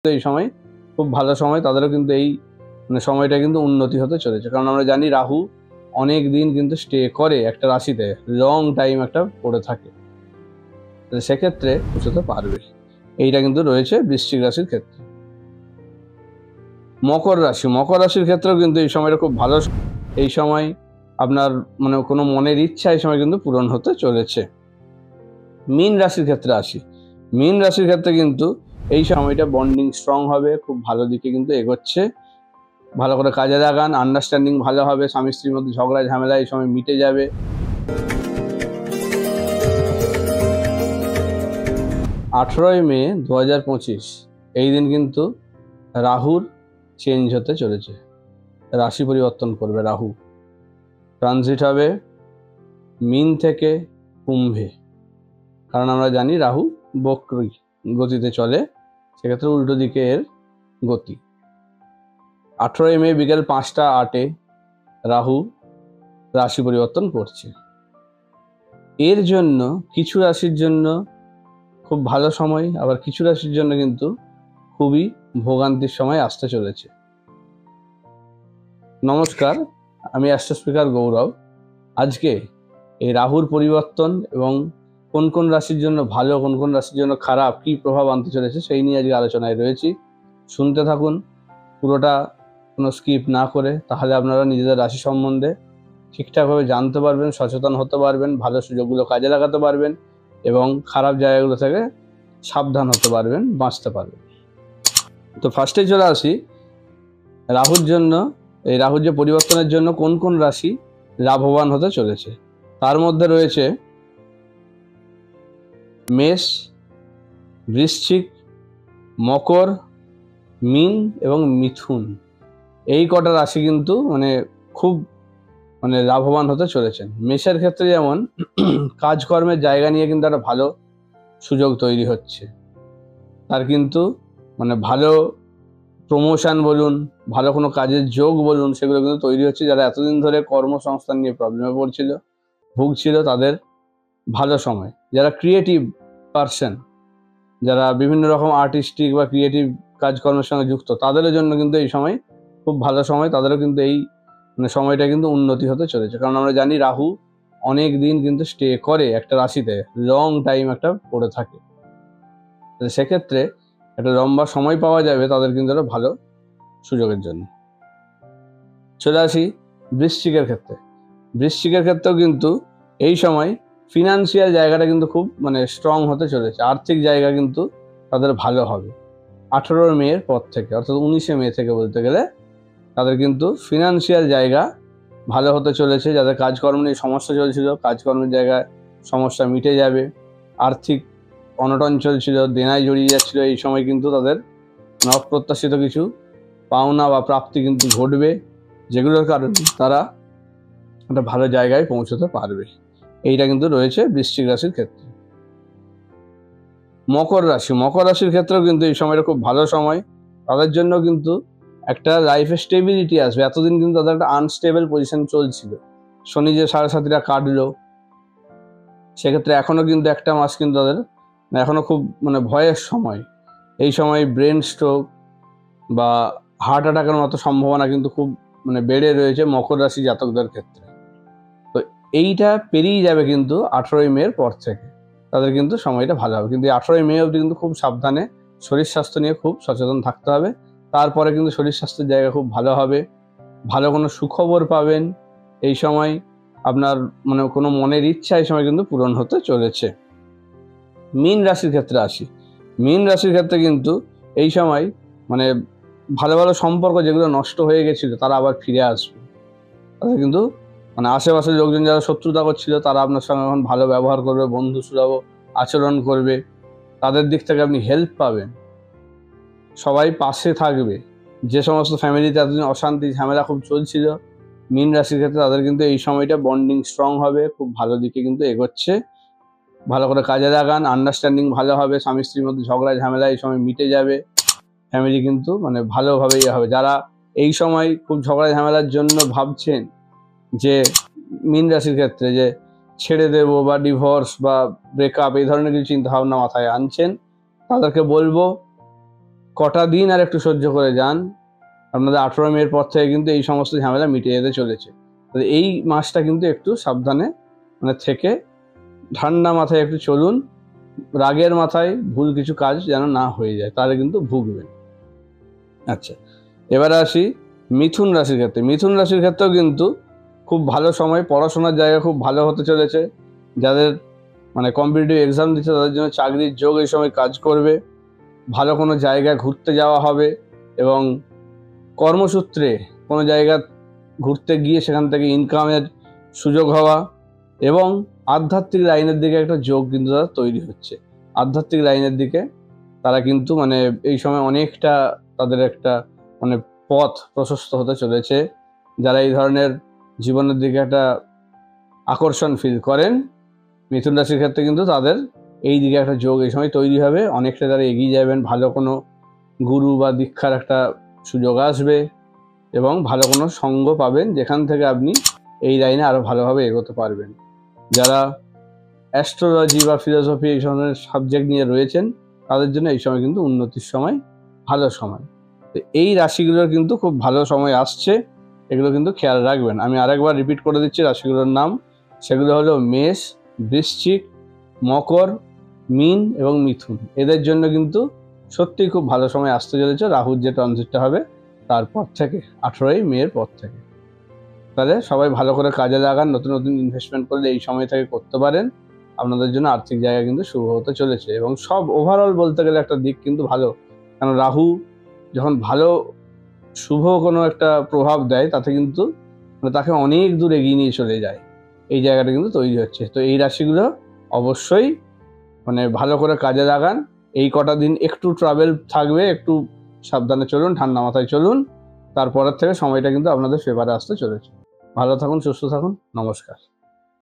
এই সময় খুব ভালো সময়, তাদেরও কিন্তু এই সময়টা কিন্তু উন্নতি হতে চলেছে। কারণ আমরা জানি রাহু অনেক দিন কিন্তু স্টে করে একটা রাশিতে, লং টাইম একটা পড়ে থাকে, সেক্ষেত্রে পৌঁছতে পারবে। এইটা কিন্তু রয়েছে বৃশ্চিক রাশির ক্ষেত্রে। মকর রাশির ক্ষেত্রেও কিন্তু এই সময়টা খুব ভালো। এই সময় আপনার কোনো মনের ইচ্ছা এই সময় কিন্তু পূরণ হতে চলেছে। মীন রাশির ক্ষেত্রে আসি। মীন রাশির ক্ষেত্রে কিন্তু এই সময়টা বন্ডিং স্ট্রং হবে, খুব ভালো দিকে কিন্তু এগোচ্ছে। ভালো করে কাজে লাগান, আন্ডারস্ট্যান্ডিং ভালো হবে, স্বামী স্ত্রীর মধ্যে ঝগড়া ঝামেলা এই সময় মিটে যাবে। 18 মে 2025 এই দিন কিন্তু রাহুর চেঞ্জ হতে চলেছে, রাশি পরিবর্তন করবে রাহু। ট্রানজিট হবে মীন থেকে কুম্ভে, কারণ আমরা জানি রাহু বক্রী গতিতে চলে, সেক্ষেত্রে উল্টো দিকে এর গতি। 18 মে বিকেল 5টা 8 রাহু রাশি পরিবর্তন করছে। এর জন্য কিছু রাশির জন্য খুব ভালো সময়, আবার কিছু রাশির জন্য কিন্তু খুবই ভোগান্তির সময় আসতে চলেছে। নমস্কার, আমি অ্যাস্ট্রো স্পিকার গৌরব। আজকে এই রাহুর পরিবর্তন এবং কোন কোন রাশির জন্য ভালো, কোন কোন রাশির জন্য খারাপ, কী প্রভাব আনতে চলেছে সেই নিয়ে আজকে আলোচনায় রয়েছি। শুনতে থাকুন পুরোটা, কোনো স্কিপ না করে, তাহলে আপনারা নিজেদের রাশি সম্বন্ধে ঠিকঠাকভাবে জানতে পারবেন, সচেতন হতে পারবেন, ভালো সুযোগগুলো কাজে লাগাতে পারবেন এবং খারাপ জায়গাগুলো থেকে সাবধান হতে পারবেন, বাঁচতে পারবেন। তো ফার্স্টেই চলে আসি রাহুর জন্য। এই রাহুর যে পরিবর্তনের জন্য কোন কোন রাশি লাভবান হতে চলেছে, তার মধ্যে রয়েছে মেষ, বৃশ্চিক, মকর, মীন এবং মিথুন। এই কটা রাশি কিন্তু খুব লাভবান হতে চলেছেন। মেষের ক্ষেত্রে যেমন কাজকর্মের জায়গা নিয়ে কিন্তু একটা ভালো সুযোগ তৈরি হচ্ছে, তার কিন্তু ভালো প্রমোশন বলুন, ভালো কোনো কাজের যোগ বলুন, সেগুলো কিন্তু তৈরি হচ্ছে। যারা এতদিন ধরে কর্মসংস্থান নিয়ে প্রবলেমে পড়ছিল, ভুগছিল, তাদের ভালো সময়। যারা ক্রিয়েটিভ পার্সন, যারা বিভিন্ন রকম আর্টিস্টিক বা ক্রিয়েটিভ কাজকর্মের সঙ্গে যুক্ত, তাদের জন্য কিন্তু এই সময় খুব ভালো সময়, তাদেরও কিন্তু এই সময়টা কিন্তু উন্নতি হতে চলেছে। কারণ আমরা জানি রাহু অনেক দিন কিন্তু স্টে করে একটা রাশিতে, লং টাইম একটা পড়ে থাকে, সেক্ষেত্রে একটা লম্বা সময় পাওয়া যাবে তাদের কিন্তু একটা ভালো সুযোগের জন্য। চলে আসি বৃশ্চিকের ক্ষেত্রে। বৃশ্চিকের ক্ষেত্রেও কিন্তু এই সময় ফিনান্সিয়াল জায়গাটা কিন্তু খুব স্ট্রং হতে চলেছে, আর্থিক জায়গা কিন্তু তাদের ভালো হবে 18 মের পর থেকে, অর্থাৎ 19 মে থেকে বলতে গেলে তাদের কিন্তু ফিনান্সিয়াল জায়গা ভালো হতে চলেছে। যাদের কাজকর্ম নিয়ে সমস্যা চলছিল, কাজকর্মের জায়গায় সমস্যা মিটে যাবে। আর্থিক অনটন চলছিল, দেনায় জড়িয়ে যাচ্ছিল, এই সময় কিন্তু তাদের অপ্রত্যাশিত কিছু পাওনা বা প্রাপ্তি কিন্তু ঘটবে, যেগুলোর কারণে তারা একটা ভালো জায়গায় পৌঁছতে পারবে। এইটা কিন্তু রয়েছে বৃশ্চিক রাশির ক্ষেত্রে। মকর রাশির ক্ষেত্রেও কিন্তু এই সময়টা খুব ভালো সময়, তাদের জন্য কিন্তু একটা লাইফে স্টেবিলিটি আসবে। এতদিন কিন্তু তাদের একটা আনস্টেবল পজিশন চলছিল, শনি যে 7.5 কাটলো, সেক্ষেত্রে এখনো কিন্তু একটা মাস কিন্তু তাদের এখনো খুব ভয়ের সময়। এই সময় ব্রেন স্ট্রোক বা হার্ট অ্যাটাকের মতো সম্ভাবনা কিন্তু খুব বেড়ে রয়েছে মকর রাশি জাতকদের ক্ষেত্রে। তো এইটা পেরিয়ে যাবে কিন্তু 18 মের পর থেকে, তাদের কিন্তু সময়টা ভালো হবে। কিন্তু 18 মে অবধি কিন্তু খুব সাবধানে শরীর স্বাস্থ্য নিয়ে খুব সচেতন থাকতে হবে। তারপরে কিন্তু শরীর স্বাস্থ্যের জায়গা খুব ভালো হবে, ভালো কোনো সুখবর পাবেন। এই সময় আপনার কোনো মনের ইচ্ছা এই সময় কিন্তু পূরণ হতে চলেছে। মীন রাশির ক্ষেত্রে আসি। মীন রাশির ক্ষেত্রে কিন্তু এই সময় ভালো ভালো সম্পর্ক যেগুলো নষ্ট হয়ে গেছিল, তারা আবার ফিরে আসবে। তাদের কিন্তু আশেপাশের লোকজন যারা শত্রুতা করছিল, তারা আপনার সঙ্গে এখন ভালো ব্যবহার করবে, বন্ধুসুলভ আচরণ করবে, তাদের দিক থেকে আপনি হেল্প পাবেন, সবাই পাশে থাকবে। যে সমস্ত ফ্যামিলিতে এতদিন অশান্তি ঝামেলা খুব চলছিল, মীন রাশির ক্ষেত্রে তাদের কিন্তু এই সময়টা বন্ডিং স্ট্রং হবে, খুব ভালো দিকে কিন্তু এগোচ্ছে। ভালো করে কাজে লাগান, আন্ডারস্ট্যান্ডিং ভালো হবে, স্বামী স্ত্রীর মধ্যে ঝগড়া ঝামেলা এই সময় মিটে যাবে। ফ্যামিলি কিন্তু ভালোভাবেই হবে। যারা এই সময় খুব ঝগড়া ঝামেলার জন্য ভাবছেন যে মীন রাশির ক্ষেত্রে যে ছেড়ে দেবো বা ডিভোর্স বা ব্রেকআপ, এই ধরনের কিছু চিন্তাভাবনা মাথায় আনছেন, তাদেরকে বলবো কটা দিন আর একটু সহ্য করে যান, আপনাদের 18 মের পর থেকে কিন্তু এই সমস্ত ঝামেলা মিটে যেতে চলেছে। এই মাসটা কিন্তু একটু সাবধানে মানে থেকে ঠান্ডা মাথায় একটু চলুন, রাগের মাথায় ভুল কিছু কাজ যেন না হয়ে যায়, তাহলে কিন্তু ভুগবেন। আচ্ছা, এবার আসি মিথুন রাশির ক্ষেত্রে। মিথুন রাশির ক্ষেত্রেও কিন্তু খুব ভালো সময়, পড়াশোনার জায়গা খুব ভালো হতে চলেছে। যাদের মানে কম্পিটিটিভ এক্সাম দিচ্ছে তাদের জন্য চাকরির যোগ এই সময় কাজ করবে। ভালো কোনো জায়গায় ঘুরতে যাওয়া হবে এবং কর্মসূত্রে কোনো জায়গা ঘুরতে গিয়ে সেখান থেকে ইনকামের সুযোগ হওয়া এবং আধ্যাত্মিক লাইনের দিকে একটা যোগ কিন্তু তারা তৈরি হচ্ছে। আধ্যাত্মিক লাইনের দিকে তারা কিন্তু মানে এই সময় অনেকটা তাদের একটা মানে পথ প্রশস্ত হতে চলেছে। যারা এই ধরনের জীবনের দিকে একটা আকর্ষণ ফিল করেন, মিথুন রাশির ক্ষেত্রে কিন্তু তাদের এই দিকে একটা যোগ এই সময় তৈরি হবে। অনেকটা তারা এগিয়ে যাবেন, ভালো কোনো গুরু বা দীক্ষার একটা সুযোগ আসবে এবং ভালো কোনো সঙ্গ পাবেন, যেখান থেকে আপনি এই লাইনে আরও ভালোভাবে এগোতে পারবেন। যারা অ্যাস্ট্রোলজি বা ফিলোসফি এই ধরনের সাবজেক্ট নিয়ে রয়েছেন তাদের জন্য এই সময় কিন্তু উন্নতির সময়, ভালো সময়। তো এই রাশিগুলোর কিন্তু খুব ভালো সময় আসছে, এগুলো কিন্তু খেয়াল রাখবেন। আমি আরেকবার রিপিট করে দিচ্ছি রাশিগুলোর নাম। সেগুলো হলো মেষ, বৃশ্চিক, মকর, মীন এবং মিথুন। এদের জন্য কিন্তু সত্যিই খুব ভালো সময় আসতে চলেছে, রাহুর যে ট্রানজিটটা হবে তারপর থেকে, 18 মের পর থেকে। তাহলে সবাই ভালো করে কাজে লাগান, নতুন নতুন ইনভেস্টমেন্ট করলে এই সময় থেকে করতে পারেন। আপনাদের জন্য আর্থিক জায়গা কিন্তু শুভ হতে চলেছে এবং সব ওভারঅল বলতে গেলে একটা দিক কিন্তু ভালো। কারণ রাহু যখন ভালো শুভ কোনো একটা প্রভাব দেয় তাতে কিন্তু মানে তাকে অনেক দূর এগিয়ে নিয়ে চলে যায়, এই জায়গাটা কিন্তু তৈরি হচ্ছে। তো এই রাশিগুলো অবশ্যই মানে ভালো করে কাজে লাগান। এই কটা দিন একটু ট্রাভেল থাকবে, একটু সাবধানে চলুন, ঠান্ডা মাথায় চলুন, তারপরের থেকে সময়টা কিন্তু আপনাদের ফেভারে আসতে চলেছে। ভালো থাকুন, সুস্থ থাকুন, নমস্কার।